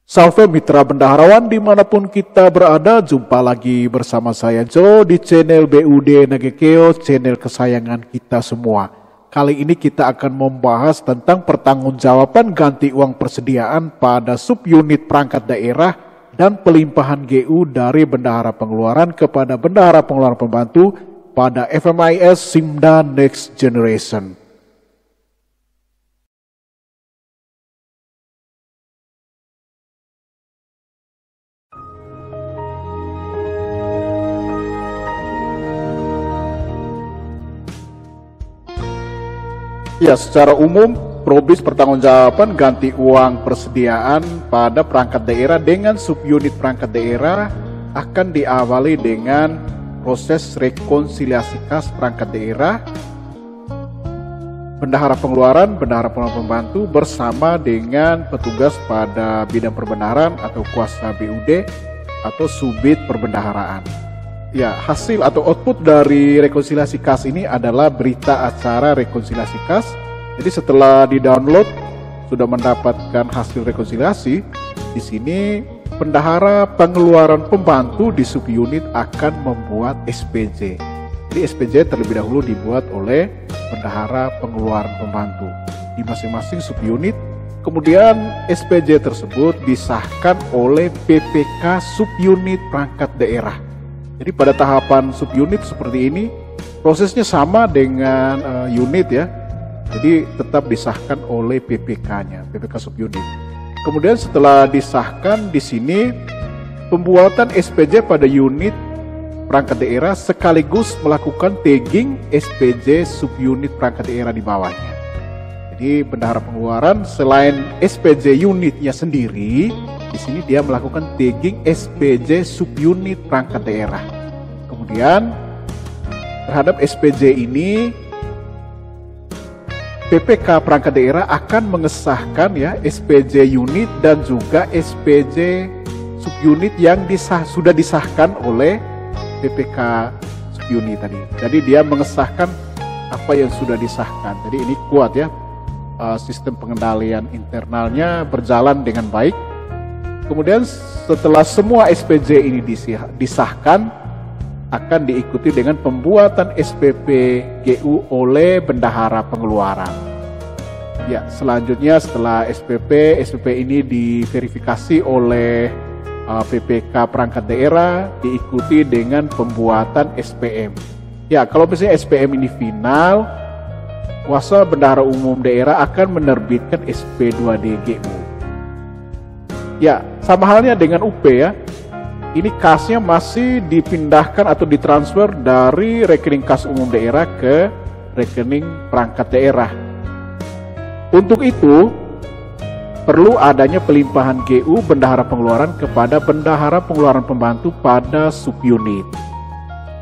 Salve mitra bendaharawan dimanapun kita berada, jumpa lagi bersama saya Joe di channel BUD Nagekeo, channel kesayangan kita semua. Kali ini kita akan membahas tentang pertanggungjawaban ganti uang persediaan pada subunit perangkat daerah dan pelimpahan GU dari bendahara pengeluaran kepada bendahara pengeluaran pembantu pada FMIS Simda Next Generation. Ya, secara umum, probis pertanggungjawaban ganti uang persediaan pada perangkat daerah dengan subunit perangkat daerah akan diawali dengan proses rekonsiliasi kas perangkat daerah, bendahara pengeluaran pembantu bersama dengan petugas pada bidang perbendaharaan atau kuasa BUD atau subit perbendaharaan. Ya, hasil atau output dari rekonsiliasi kas ini adalah berita acara rekonsiliasi kas. Jadi setelah di-download sudah mendapatkan hasil rekonsiliasi, di sini bendahara pengeluaran pembantu di subunit akan membuat SPJ. Jadi SPJ terlebih dahulu dibuat oleh bendahara pengeluaran pembantu di masing-masing subunit. Kemudian SPJ tersebut disahkan oleh PPK subunit perangkat daerah. Jadi pada tahapan subunit seperti ini, prosesnya sama dengan unit ya. Jadi tetap disahkan oleh PPK-nya, PPK subunit. Kemudian setelah disahkan di sini, pembuatan SPJ pada unit perangkat daerah sekaligus melakukan tagging SPJ subunit perangkat daerah di bawahnya. Jadi bendahara pengeluaran selain SPJ unitnya sendiri, di sini dia melakukan tagging SPJ subunit perangkat daerah. Kemudian terhadap SPJ ini PPK perangkat daerah akan mengesahkan ya SPJ unit dan juga SPJ subunit yang sudah disahkan oleh PPK subunit tadi. Jadi dia mengesahkan apa yang sudah disahkan. Jadi ini kuat ya, sistem pengendalian internalnya berjalan dengan baik. Kemudian setelah semua SPJ ini disahkan, akan diikuti dengan pembuatan SPP GU oleh bendahara pengeluaran. Ya, selanjutnya setelah SPP ini diverifikasi oleh PPK perangkat daerah, diikuti dengan pembuatan SPM. Ya, kalau misalnya SPM ini final, kuasa bendahara umum daerah akan menerbitkan SP2D GU. Ya, sama halnya dengan UP ya. Ini kasnya masih dipindahkan atau ditransfer dari rekening kas umum daerah ke rekening perangkat daerah. Untuk itu, perlu adanya pelimpahan GU bendahara pengeluaran kepada bendahara pengeluaran pembantu pada subunit.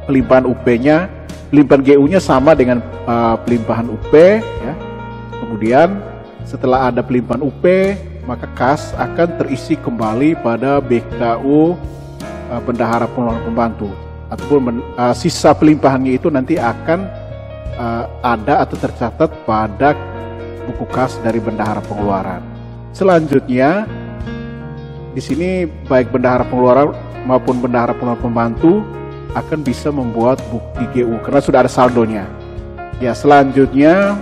Pelimpahan UP-nya, pelimpahan GU-nya sama dengan pelimpahan UP ya. Kemudian setelah ada pelimpahan UP, maka kas akan terisi kembali pada BKU bendahara pengeluaran pembantu, ataupun sisa pelimpahannya itu nanti akan ada atau tercatat pada buku kas dari bendahara pengeluaran. Selanjutnya di sini baik bendahara pengeluaran maupun bendahara pengeluaran pembantu akan bisa membuat bukti GU karena sudah ada saldonya. Ya, selanjutnya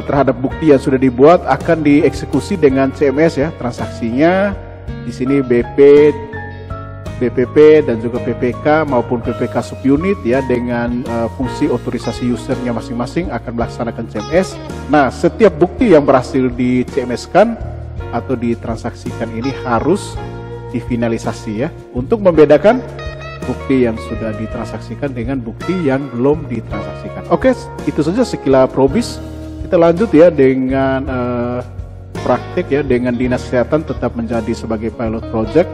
terhadap bukti yang sudah dibuat akan dieksekusi dengan CMS ya, transaksinya. Di sini BP, BPP dan juga PPK maupun PPK subunit ya dengan fungsi otorisasi usernya masing-masing akan melaksanakan CMS. Nah, setiap bukti yang berhasil di CMS-kan atau ditransaksikan ini harus difinalisasi ya untuk membedakan bukti yang sudah ditransaksikan dengan bukti yang belum ditransaksikan. Oke, itu saja sekilas probis. Kita lanjut ya dengan praktik ya, dengan Dinas Kesehatan tetap menjadi sebagai pilot project.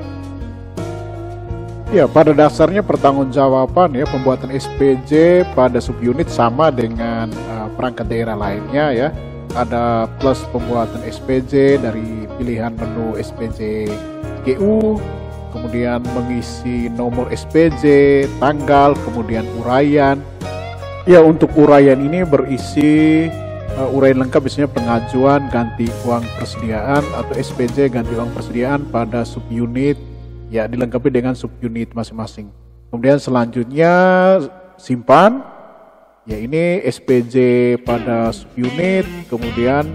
Ya, pada dasarnya pertanggungjawaban ya pembuatan SPJ pada subunit sama dengan perangkat daerah lainnya ya. Ada plus pembuatan SPJ dari pilihan menu SPJ GU, kemudian mengisi nomor SPJ, tanggal, kemudian uraian. Ya, untuk uraian ini berisi uraian lengkap biasanya pengajuan ganti uang persediaan atau SPJ ganti uang persediaan pada subunit, ya dilengkapi dengan subunit masing-masing. Kemudian selanjutnya simpan, ya ini SPJ pada subunit, kemudian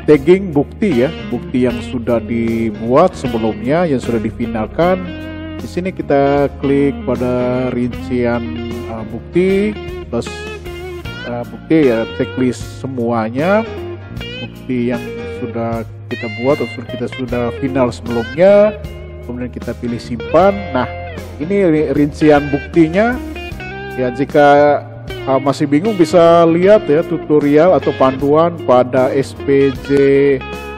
tagging bukti, ya bukti yang sudah dibuat sebelumnya yang sudah difinalkan. Di sini kita klik pada rincian bukti plus bukti, ya checklist semuanya bukti yang sudah kita buat atau kita sudah final sebelumnya, kemudian kita pilih simpan. Nah ini rincian buktinya, ya jika masih bingung bisa lihat ya tutorial atau panduan pada SPJ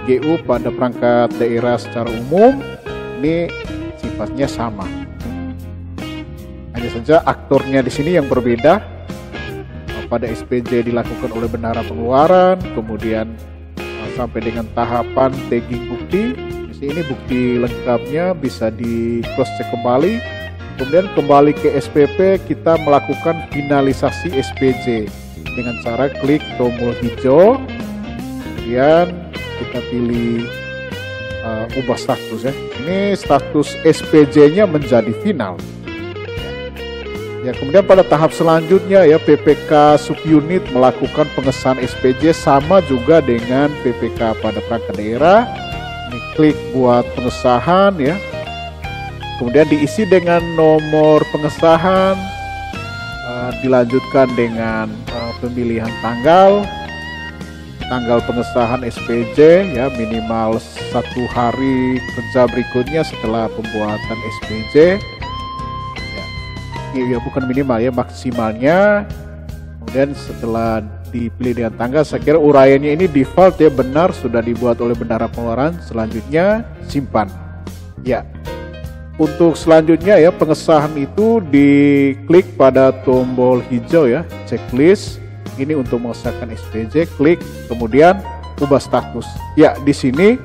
GU pada perangkat daerah secara umum. Ini sifatnya sama, hanya saja aktornya di sini yang berbeda. Pada SPJ dilakukan oleh bendahara pengeluaran, kemudian sampai dengan tahapan tagging bukti. Di sini bukti lengkapnya bisa di cross check kembali. Kemudian kembali ke SPP, kita melakukan finalisasi SPJ dengan cara klik tombol hijau, kemudian kita pilih ubah status, ya. Ini status SPJ-nya menjadi final. Ya, kemudian pada tahap selanjutnya ya PPK subunit melakukan pengesahan SPJ sama juga dengan PPK pada perangkat daerah. Ini klik buat pengesahan, ya. Kemudian diisi dengan nomor pengesahan, dilanjutkan dengan pemilihan tanggal pengesahan SPJ, ya minimal 1 hari kerja berikutnya setelah pembuatan SPJ. Ya bukan minimal, ya maksimalnya. Kemudian setelah dipilih dengan tanggal, saya kira uraiannya ini default, ya benar sudah dibuat oleh bendahara pengeluaran. Selanjutnya simpan. Ya, untuk selanjutnya ya pengesahan itu diklik pada tombol hijau, ya checklist. Ini untuk mengesahkan SPJ, klik kemudian ubah status. Ya di sini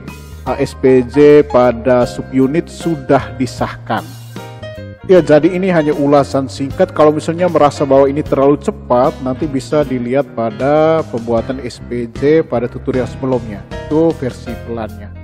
SPJ pada subunit sudah disahkan. Ya, jadi ini hanya ulasan singkat. Kalau misalnya merasa bahwa ini terlalu cepat, nanti bisa dilihat pada pembuatan SPJ pada tutorial sebelumnya. Itu versi pelannya.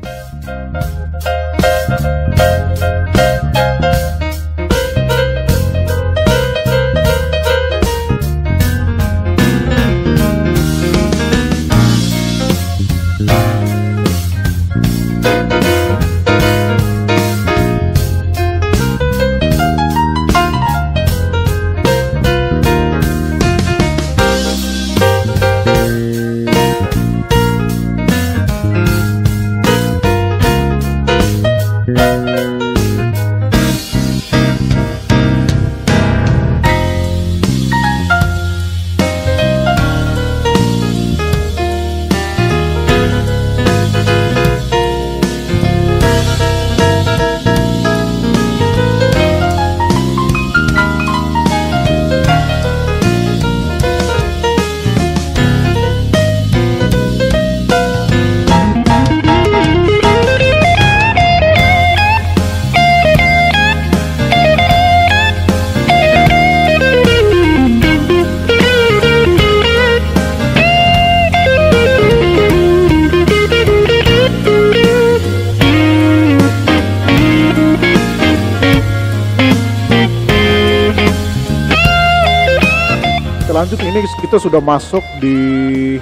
Lanjut, ini kita sudah masuk di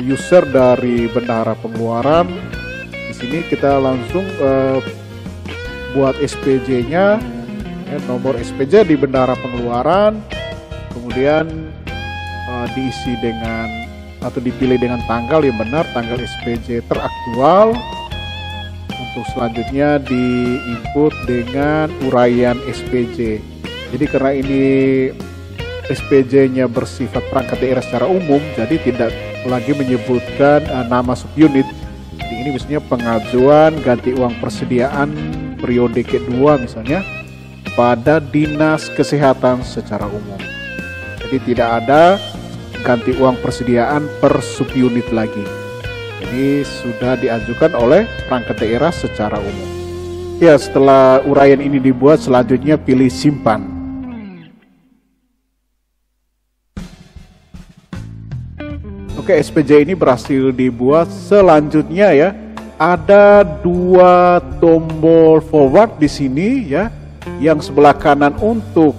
user dari bendahara pengeluaran. Di sini kita langsung buat SPJ-nya, nomor SPJ di bendahara pengeluaran, kemudian diisi dengan atau dipilih dengan tanggal yang benar, tanggal SPJ teraktual. Untuk selanjutnya di input dengan uraian SPJ. Jadi karena ini SPJ-nya bersifat perangkat daerah secara umum, jadi tidak lagi menyebutkan nama subunit. Jadi ini misalnya pengajuan ganti uang persediaan periode kedua misalnya pada Dinas Kesehatan secara umum. Jadi tidak ada ganti uang persediaan per subunit lagi. Ini sudah diajukan oleh perangkat daerah secara umum. Ya, setelah uraian ini dibuat, selanjutnya pilih simpan. Oke, Oke, SPJ ini berhasil dibuat. Selanjutnya ya, ada dua tombol forward di sini ya. Yang sebelah kanan untuk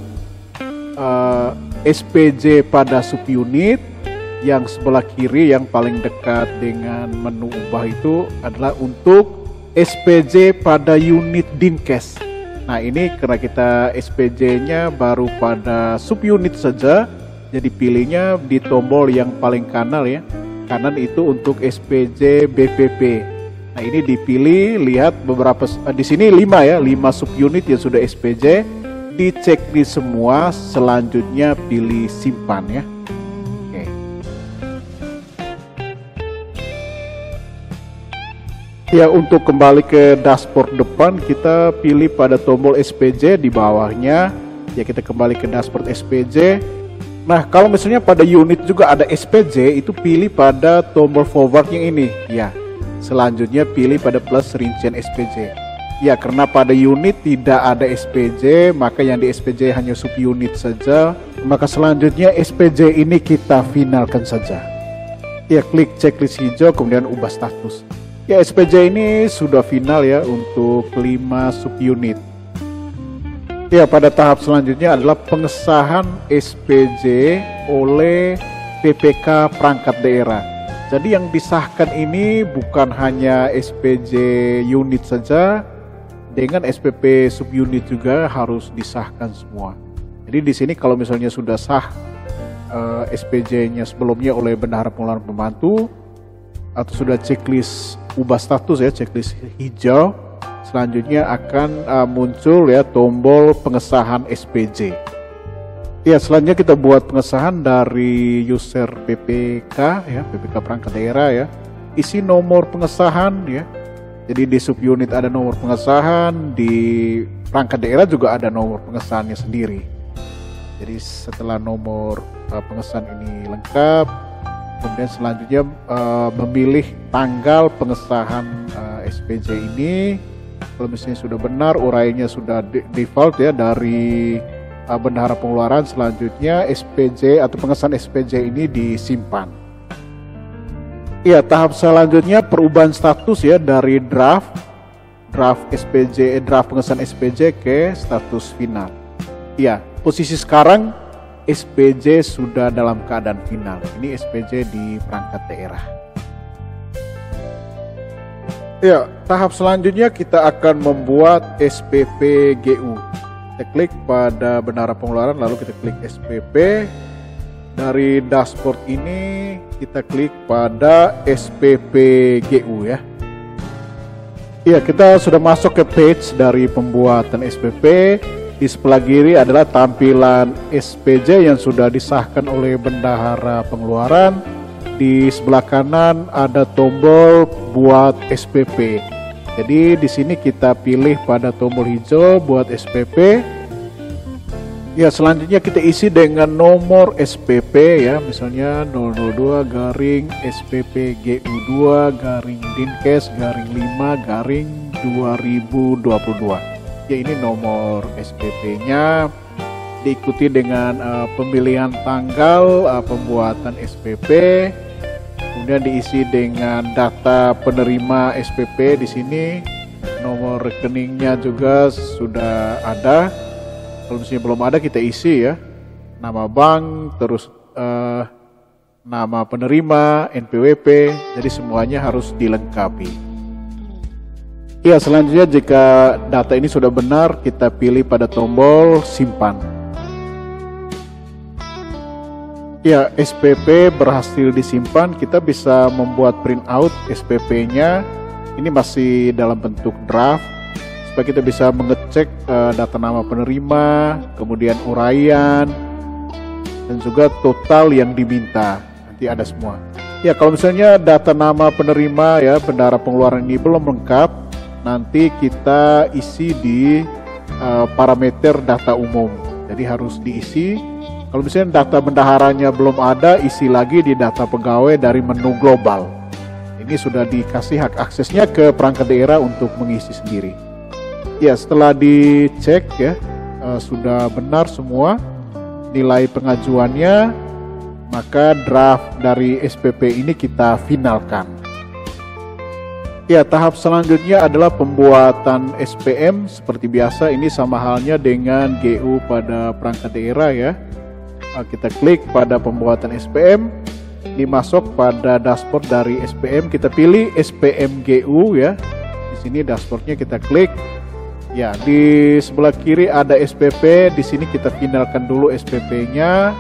SPJ pada subunit, yang sebelah kiri yang paling dekat dengan menu ubah itu adalah untuk SPJ pada unit Dinkes. Nah, ini karena kita SPJ-nya baru pada subunit saja, jadi pilihnya di tombol yang paling kanan ya. Kanan itu untuk SPJ BPP. Nah, ini dipilih, lihat beberapa di sini 5 ya, 5 subunit yang sudah SPJ, dicek di semua, selanjutnya pilih simpan ya. Oke. Ya, untuk kembali ke dashboard depan, kita pilih pada tombol SPJ di bawahnya. Ya, kita kembali ke dashboard SPJ. Nah, kalau misalnya pada unit juga ada SPJ, itu pilih pada tombol forward yang ini. Ya, selanjutnya pilih pada plus rincian SPJ. Ya, karena pada unit tidak ada SPJ, maka yang di SPJ hanya subunit saja. Maka selanjutnya SPJ ini kita finalkan saja. Ya, klik checklist hijau, kemudian ubah status. Ya, SPJ ini sudah final ya untuk 5 subunit. Ya, pada tahap selanjutnya adalah pengesahan SPJ oleh PPK perangkat daerah. Jadi yang disahkan ini bukan hanya SPJ unit saja, dengan SPP subunit juga harus disahkan semua. Jadi di sini kalau misalnya sudah sah SPJ-nya sebelumnya oleh bendahara pengeluaran pembantu, atau sudah checklist ubah status ya, checklist hijau, selanjutnya akan muncul ya tombol pengesahan SPJ. Ya, selanjutnya kita buat pengesahan dari user PPK ya, PPK perangkat daerah ya. Isi nomor pengesahan ya. Jadi di subunit ada nomor pengesahan, di perangkat daerah juga ada nomor pengesahannya sendiri. Jadi setelah nomor pengesahan ini lengkap, kemudian selanjutnya memilih tanggal pengesahan SPJ ini. Kalau misalnya sudah benar, uraiannya sudah default ya dari bendahara pengeluaran, selanjutnya SPJ atau pengesahan SPJ ini disimpan. Ya, tahap selanjutnya perubahan status ya dari draft SPJ, draft pengesahan SPJ ke status final. Ya, posisi sekarang SPJ sudah dalam keadaan final. Ini SPJ di perangkat daerah. Ya, tahap selanjutnya kita akan membuat SPP GU. Kita klik pada bendahara pengeluaran, lalu kita klik SPP. Dari dashboard ini kita klik pada SPP GU ya. Ya, kita sudah masuk ke page dari pembuatan SPP. Di sebelah kiri adalah tampilan SPJ yang sudah disahkan oleh bendahara pengeluaran. Di sebelah kanan ada tombol buat SPP. Jadi di sini kita pilih pada tombol hijau buat SPP. Ya, selanjutnya kita isi dengan nomor SPP ya, misalnya 002 garing SPP GU2 garing Dinkes garing 5 garing 2022. Ya, ini nomor SPP-nya, diikuti dengan pemilihan tanggal pembuatan SPP, kemudian diisi dengan data penerima SPP di sini, nomor rekeningnya juga sudah ada. Kalau misalnya belum ada kita isi ya, nama bank, terus nama penerima, NPWP, jadi semuanya harus dilengkapi. Ya, selanjutnya jika data ini sudah benar, kita pilih pada tombol simpan. Ya, SPP berhasil disimpan, kita bisa membuat print out SPP-nya. Ini masih dalam bentuk draft, supaya kita bisa mengecek data nama penerima, kemudian uraian, dan juga total yang diminta. Nanti ada semua. Ya, kalau misalnya data nama penerima ya, bendahara pengeluaran ini belum lengkap, nanti kita isi di parameter data umum. Jadi harus diisi. Kalau misalnya data bendaharanya belum ada, isi lagi di data pegawai dari menu global. Ini sudah dikasih hak aksesnya ke perangkat daerah untuk mengisi sendiri. Ya, setelah dicek ya, sudah benar semua nilai pengajuannya, maka draft dari SPP ini kita finalkan. Ya, tahap selanjutnya adalah pembuatan SPM. Seperti biasa, ini sama halnya dengan GU pada perangkat daerah ya. Kita klik pada pembuatan SPM, ini masuk pada dashboard dari SPM, kita pilih SPM GU ya. Di sini dashboardnya kita klik. Ya, di sebelah kiri ada SPP, di sini kita finalkan dulu SPP-nya.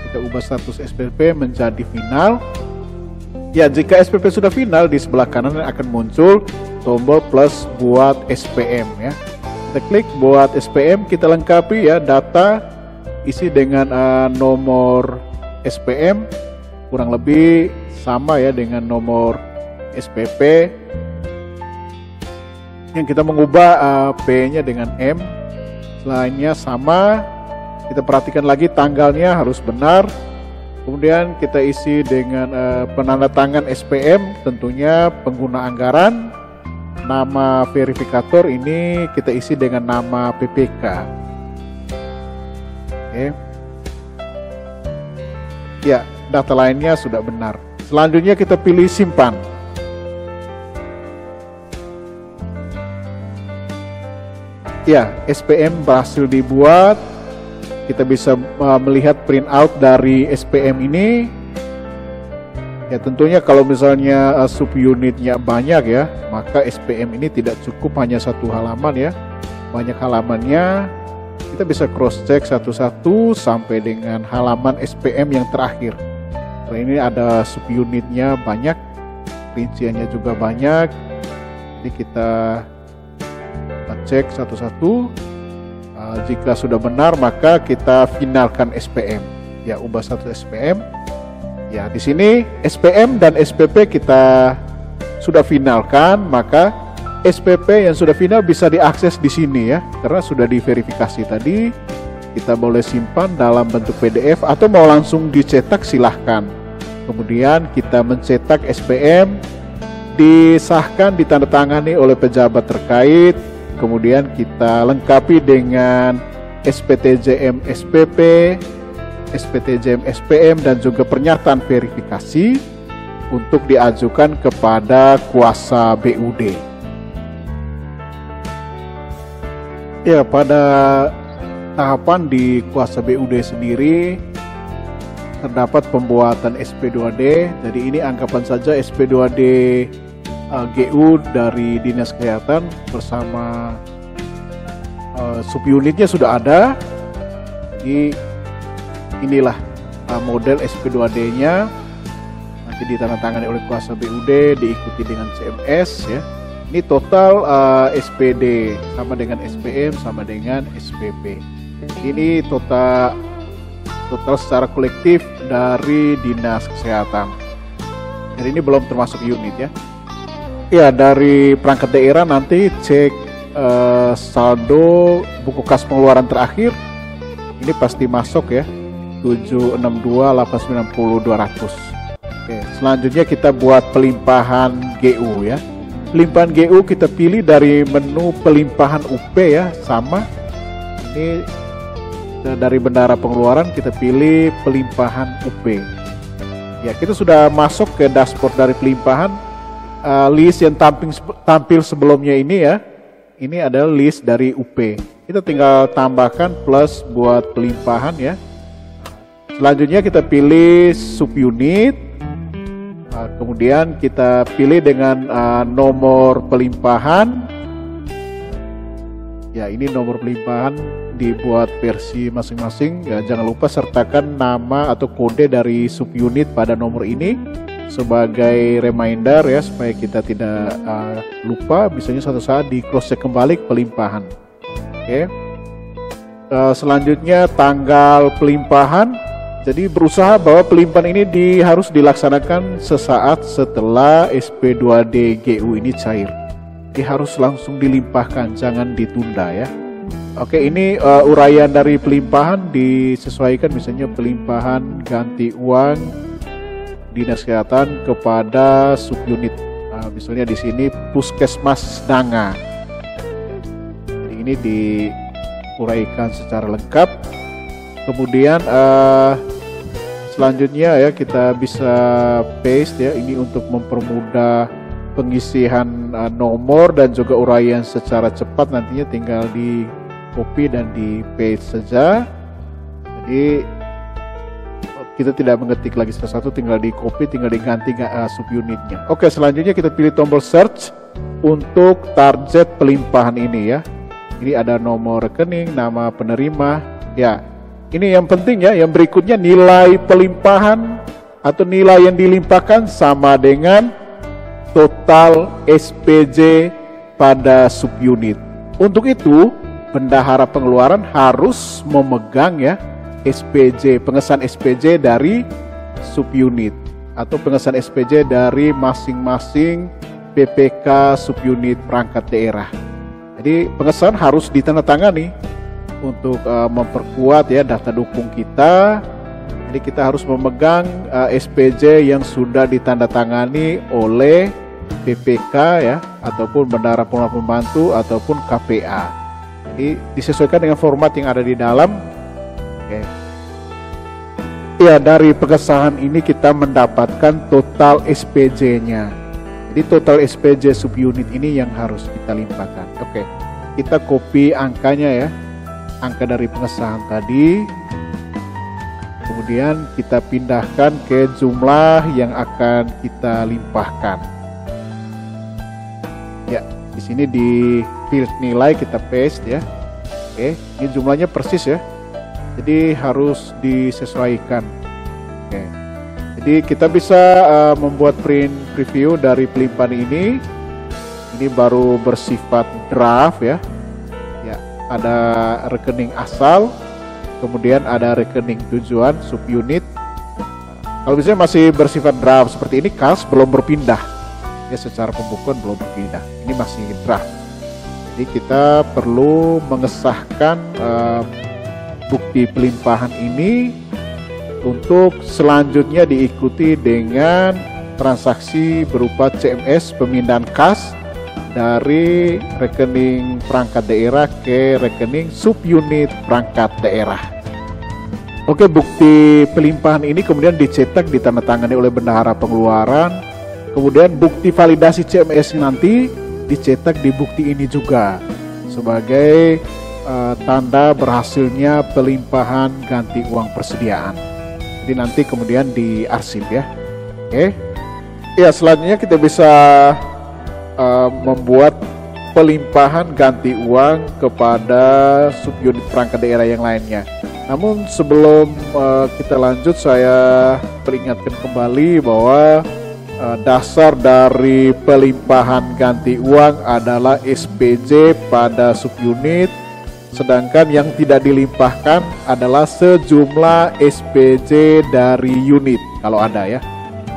Kita ubah status SPP menjadi final. Ya, jika SPP sudah final, di sebelah kanan akan muncul tombol plus buat SPM ya. Kita klik buat SPM, kita lengkapi ya data, isi dengan nomor SPM kurang lebih sama ya dengan nomor SPP. Yang kita mengubah P-nya dengan M, lainnya sama. Kita perhatikan lagi tanggalnya harus benar. Kemudian kita isi dengan penanda tangan SPM, tentunya pengguna anggaran. Nama verifikator ini kita isi dengan nama PPK. Oke. Ya, data lainnya sudah benar. Selanjutnya kita pilih simpan. Ya, SPM berhasil dibuat. Kita bisa melihat print out dari SPM ini. Ya, tentunya kalau misalnya subunitnya banyak ya, maka SPM ini tidak cukup hanya satu halaman ya. Banyak halamannya. Kita bisa cross check satu-satu sampai dengan halaman SPM yang terakhir. Nah, ini ada subunitnya banyak, rinciannya juga banyak. Jadi kita cek satu-satu. Jika sudah benar, maka kita finalkan SPM. Ya, ubah status SPM. Ya, di sini SPM dan SPP kita sudah finalkan, maka SPP yang sudah final bisa diakses di sini ya, karena sudah diverifikasi tadi. Kita boleh simpan dalam bentuk PDF atau mau langsung dicetak silahkan. Kemudian kita mencetak SPM, disahkan, ditandatangani oleh pejabat terkait. Kemudian kita lengkapi dengan SPTJM SPP, SPTJM SPM, dan juga pernyataan verifikasi untuk diajukan kepada kuasa BUD. Ya, pada tahapan di kuasa BUD sendiri terdapat pembuatan SP2D. Jadi ini anggapan saja SP2D GU dari Dinas Kesehatan bersama subunitnya sudah ada. Jadi inilah model SP2D-nya, nanti ditandatangani oleh kuasa BUD, diikuti dengan CMS ya. Ini total SPD sama dengan SPM sama dengan SPP. Ini total secara kolektif dari Dinas Kesehatan. Jadi ini belum termasuk unit ya. Ya, dari perangkat daerah nanti cek saldo buku kas pengeluaran terakhir. Ini pasti masuk ya, 762.890.200. Oke, selanjutnya kita buat pelimpahan GU ya. Pelimpahan GU kita pilih dari menu pelimpahan UP ya, sama. Ini dari bendara pengeluaran kita pilih pelimpahan UP. Ya, kita sudah masuk ke dashboard dari pelimpahan. List yang tampil sebelumnya ini ya, ini adalah list dari UP. Kita tinggal tambahkan plus buat pelimpahan ya. Selanjutnya kita pilih subunit. Kemudian kita pilih dengan nomor pelimpahan. Ya, ini nomor pelimpahan dibuat versi masing-masing. Ya, jangan lupa sertakan nama atau kode dari subunit pada nomor ini sebagai reminder ya, supaya kita tidak lupa. Misalnya suatu saat di cross check kembali pelimpahan. Oke. Selanjutnya tanggal pelimpahan. Jadi berusaha bahwa pelimpahan ini harus dilaksanakan sesaat setelah SP2D GU ini cair. Jadi harus langsung dilimpahkan, jangan ditunda ya. Oke, ini uraian dari pelimpahan disesuaikan, misalnya pelimpahan ganti uang Dinas Kesehatan kepada subunit. Misalnya di sini Puskesmas Danga. Jadi ini diuraikan secara lengkap. Kemudian selanjutnya ya kita bisa paste ya, ini untuk mempermudah pengisian nomor dan juga uraian secara cepat. Nantinya tinggal di copy dan di paste saja. Jadi kita tidak mengetik lagi satu-satu, tinggal di copy, tinggal diganti subunitnya. Oke, selanjutnya kita pilih tombol search untuk target pelimpahan ini ya. Ini ada nomor rekening, nama penerima ya. Ini yang penting ya, yang berikutnya nilai pelimpahan atau nilai yang dilimpahkan sama dengan total SPJ pada subunit. Untuk itu, bendahara pengeluaran harus memegang ya SPJ, pengesahan SPJ dari subunit atau pengesahan SPJ dari masing-masing PPK subunit perangkat daerah. Jadi pengesahan harus ditandatangani untuk memperkuat ya data dukung kita. Jadi kita harus memegang SPJ yang sudah ditandatangani oleh PPK ya, ataupun bendahara pengelola pembantu ataupun KPA. Jadi disesuaikan dengan format yang ada di dalam. Oke. Ya, dari pengesahan ini kita mendapatkan total SPJ-nya. Jadi total SPJ subunit ini yang harus kita limpahkan. Oke. Kita copy angkanya ya. Angka dari pengesahan tadi, kemudian kita pindahkan ke jumlah yang akan kita limpahkan. Ya, di sini di field nilai kita paste ya. Oke, ini jumlahnya persis ya. Jadi harus disesuaikan. Oke. Jadi kita bisa membuat print preview dari pelimpahan ini. Ini baru bersifat draft ya. Ada rekening asal, kemudian ada rekening tujuan subunit. Kalau misalnya masih bersifat draft seperti ini, kas belum berpindah ya, secara pembukuan belum berpindah, ini masih draft. Jadi kita perlu mengesahkan bukti pelimpahan ini untuk selanjutnya diikuti dengan transaksi berupa CMS pemindahan kas dari rekening perangkat daerah ke rekening subunit perangkat daerah. Oke, bukti pelimpahan ini kemudian dicetak, ditandatangani oleh bendahara pengeluaran. Kemudian bukti validasi CMS nanti dicetak di bukti ini juga sebagai tanda berhasilnya pelimpahan ganti uang persediaan. Jadi nanti kemudian diarsip ya. Oke. Ya, selanjutnya kita bisa membuat pelimpahan ganti uang kepada subunit perangkat daerah yang lainnya. Namun sebelum kita lanjut, saya peringatkan kembali bahwa dasar dari pelimpahan ganti uang adalah SPJ pada subunit, sedangkan yang tidak dilimpahkan adalah sejumlah SPJ dari unit kalau ada ya.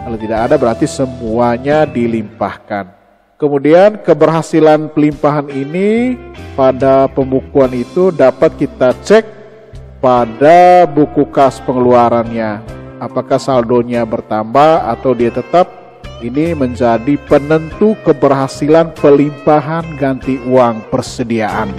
Kalau tidak ada berarti semuanya dilimpahkan. Kemudian keberhasilan pelimpahan ini pada pembukuan itu dapat kita cek pada buku kas pengeluarannya. Apakah saldonya bertambah atau dia tetap. Ini menjadi penentu keberhasilan pelimpahan ganti uang persediaan.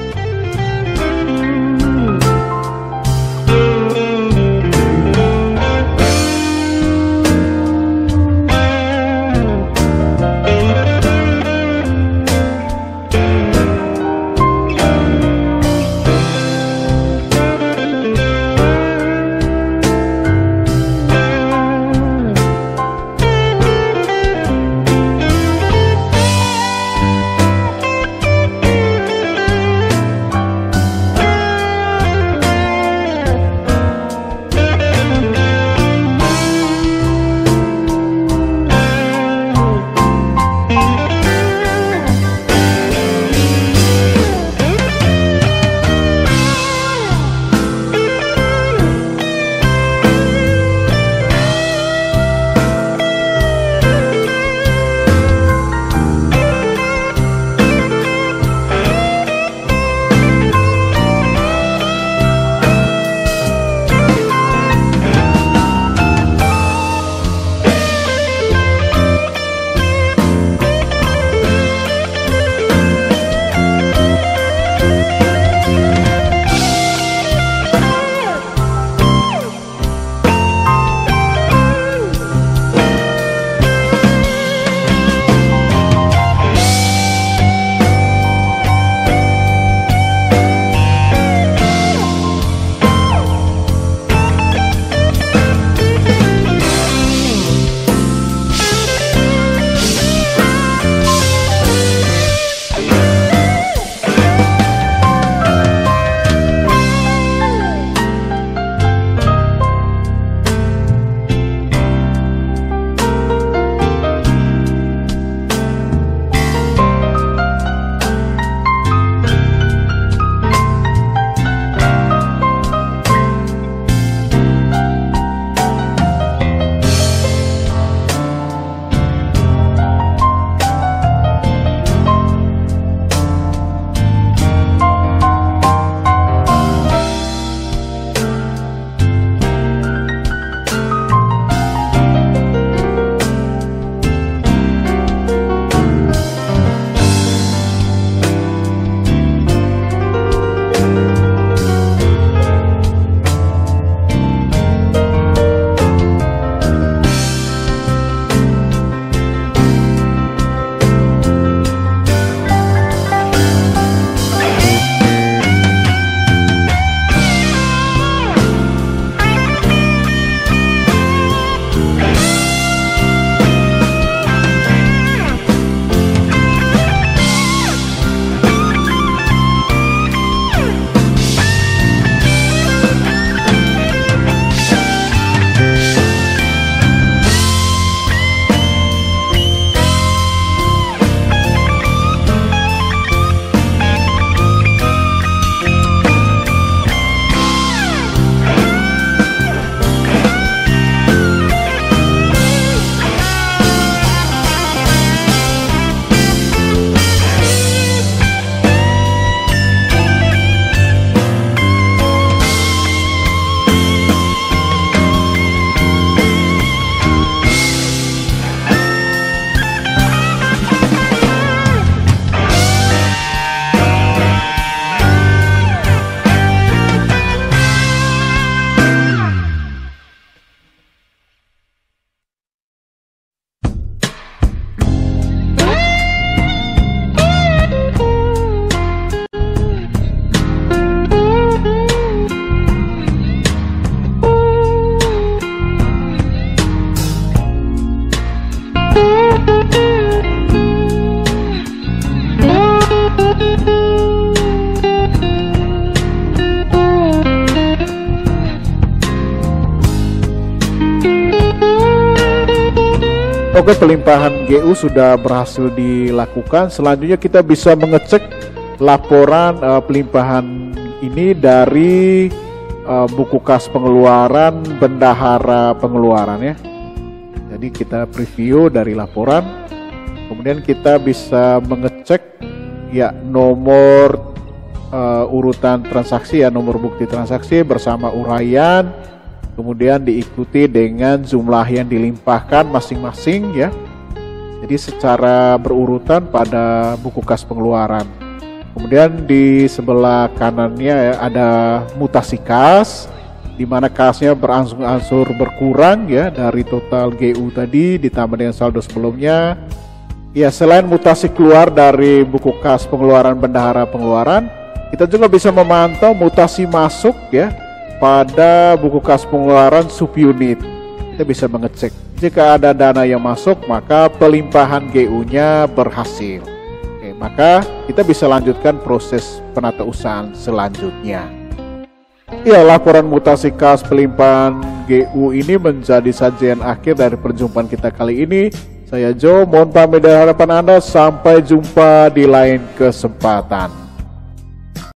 Oke, pelimpahan GU sudah berhasil dilakukan. Selanjutnya kita bisa mengecek laporan pelimpahan ini dari buku kas pengeluaran bendahara pengeluaran ya. Jadi kita preview dari laporan, kemudian kita bisa mengecek ya nomor urutan transaksi ya, nomor bukti transaksi bersama uraian, kemudian diikuti dengan jumlah yang dilimpahkan masing-masing ya. Jadi secara berurutan pada buku kas pengeluaran. Kemudian di sebelah kanannya ya, ada mutasi kas, di mana kasnya berangsur-angsur berkurang ya dari total GU tadi ditambah dengan saldo sebelumnya. Ya, selain mutasi keluar dari buku kas pengeluaran bendahara pengeluaran, kita juga bisa memantau mutasi masuk ya pada buku kas pengeluaran subunit. Kita bisa mengecek jika ada dana yang masuk, maka pelimpahan GU-nya berhasil. Oke, maka kita bisa lanjutkan proses penatausahaan selanjutnya. Ya, laporan mutasi kas pelimpahan GU ini menjadi sajian akhir dari perjumpaan kita kali ini. Saya Joe, mohon pamit dari hadapan Anda. Sampai jumpa di lain kesempatan.